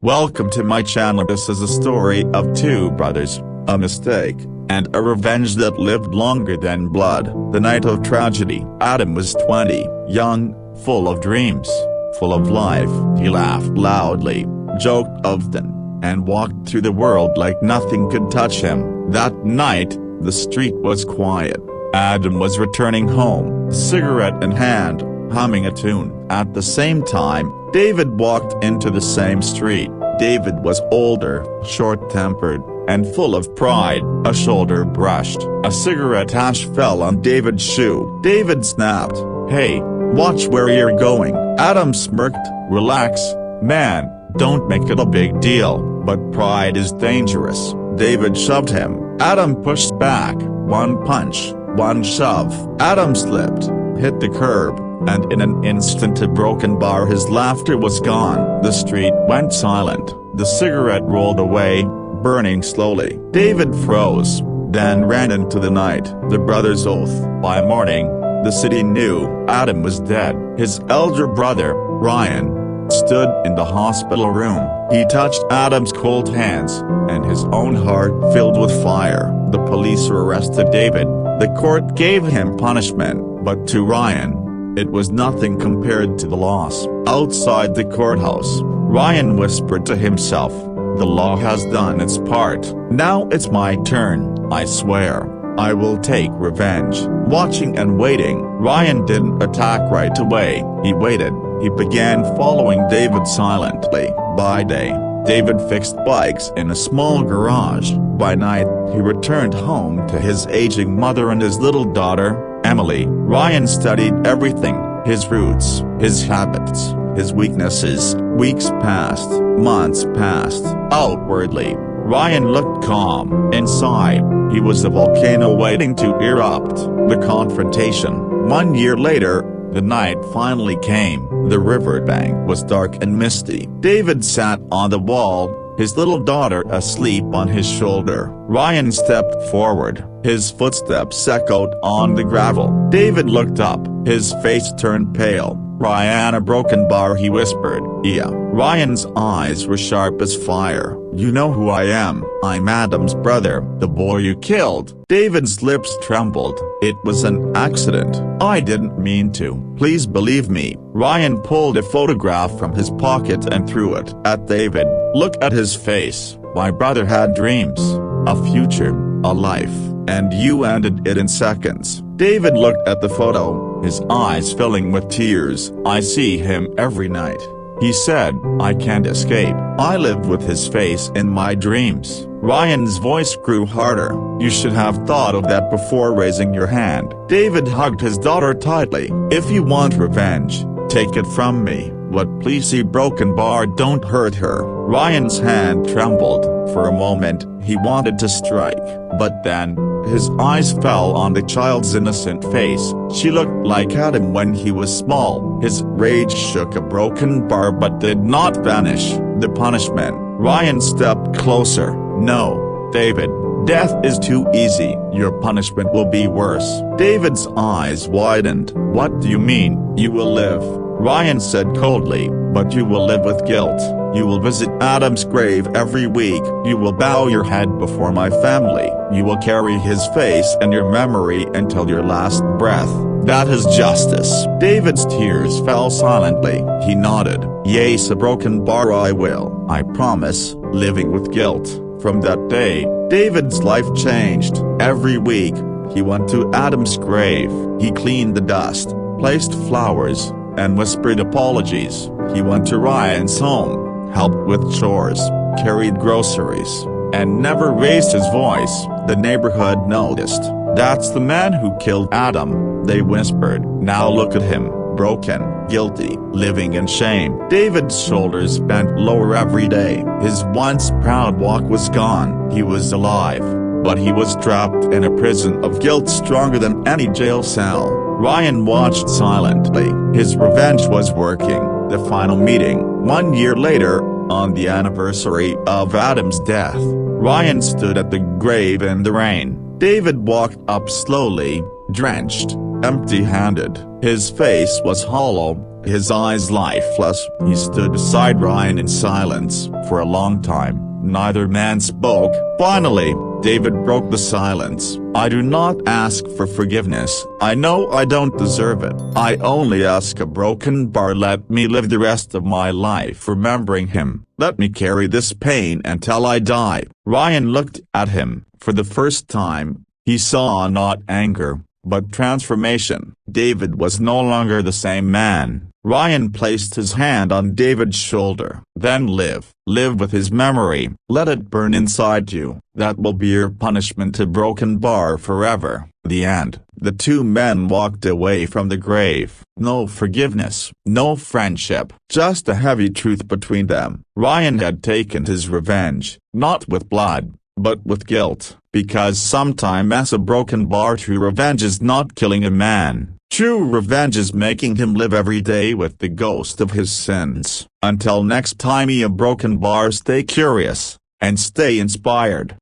Welcome to my channel. This is a story of two brothers, a mistake, and a revenge that lived longer than blood. The night of tragedy. Adam was 20, young, full of dreams, full of life. He laughed loudly, joked often, and walked through the world like nothing could touch him. That night, the street was quiet. Adam was returning home, cigarette in hand, humming a tune. At the same time, David walked into the same street. David was older, short-tempered, and full of pride. A shoulder brushed. A cigarette ash fell on David's shoe. David snapped, "Hey, watch where you're going." Adam smirked, "Relax, man, don't make it a big deal." But pride is dangerous. David shoved him. Adam pushed back. One punch, one shove. Adam slipped, hit the curb, and in an instant a broken bar. His laughter was gone. The street went silent. The cigarette rolled away, burning slowly. David froze, then ran into the night. The brothers' oath. By morning, the city knew Adam was dead. His elder brother, Ryan, stood in the hospital room. He touched Adam's cold hands, and his own heart filled with fire. The police arrested David. The court gave him punishment, but to Ryan, it was nothing compared to the loss. Outside the courthouse, Ryan whispered to himself, "The law has done its part. Now it's my turn. I swear, I will take revenge." Watching and waiting, Ryan didn't attack right away. He waited. He began following David silently. By day, David fixed bikes in a small garage. By night, he returned home to his aging mother and his little daughter, Emily. Ryan studied everything, his roots, his habits, his weaknesses. Weeks passed, months passed. Outwardly, Ryan looked calm. Inside, he was a volcano waiting to erupt. The confrontation. 1 year later, the night finally came. The riverbank was dark and misty. David sat on the wall, his little daughter asleep on his shoulder. Ryan stepped forward. His footsteps echoed on the gravel. David looked up. His face turned pale. "Ryan, a broken bar," he whispered. "Yeah." Ryan's eyes were sharp as fire. "You know who I am. I'm Adam's brother, the boy you killed." David's lips trembled. "It was an accident. I didn't mean to. Please believe me." Ryan pulled a photograph from his pocket and threw it at David. "Look at his face. My brother had dreams, a future, a life, and you ended it in seconds." David looked at the photo, his eyes filling with tears. "I see him every night," he said. "I can't escape. I lived with his face in my dreams." Ryan's voice grew harder. "You should have thought of that before raising your hand." David hugged his daughter tightly. "If you want revenge, take it from me, but please see broken bar, don't hurt her." Ryan's hand trembled. For a moment, he wanted to strike, but then, his eyes fell on the child's innocent face. She looked like Adam when he was small. His rage shook a broken bar but did not vanish. The punishment. Ryan stepped closer. "No, David. Death is too easy. Your punishment will be worse." David's eyes widened. "What do you mean? You will live," Ryan said coldly, "but you will live with guilt. You will visit Adam's grave every week. You will bow your head before my family. You will carry his face in your memory until your last breath. That is justice." David's tears fell silently. He nodded. "Yes, a broken bar I will. I promise." Living with guilt. From that day, David's life changed. Every week, he went to Adam's grave. He cleaned the dust, placed flowers, and whispered apologies. He went to Ryan's home, helped with chores, carried groceries, and never raised his voice. The neighborhood noticed. "That's the man who killed Adam," they whispered. "Now look at him, broken, guilty, living in shame." David's shoulders bent lower every day. His once proud walk was gone. He was alive, but he was trapped in a prison of guilt stronger than any jail cell. Ryan watched silently. His revenge was working. The final meeting. 1 year later, on the anniversary of Adam's death, Ryan stood at the grave in the rain. David walked up slowly, drenched, empty-handed. His face was hollow, his eyes lifeless. He stood beside Ryan in silence. For a long time, neither man spoke. Finally, David broke the silence. "I do not ask for forgiveness. I know I don't deserve it. I only ask a broken bar. Let me live the rest of my life remembering him. Let me carry this pain until I die." Ryan looked at him. For the first time, he saw not anger, but transformation. David was no longer the same man. Ryan placed his hand on David's shoulder. "Then live with his memory. Let it burn inside you. That will be your punishment to Broken Bar forever." The end. The two men walked away from the grave. No forgiveness, no friendship, just a heavy truth between them. Ryan had taken his revenge, not with blood, but with guilt, because sometimes a broken bar true revenge is not killing a man. True revenge is making him live every day with the ghost of his sins. Until next time, a broken bar, stay curious, and stay inspired.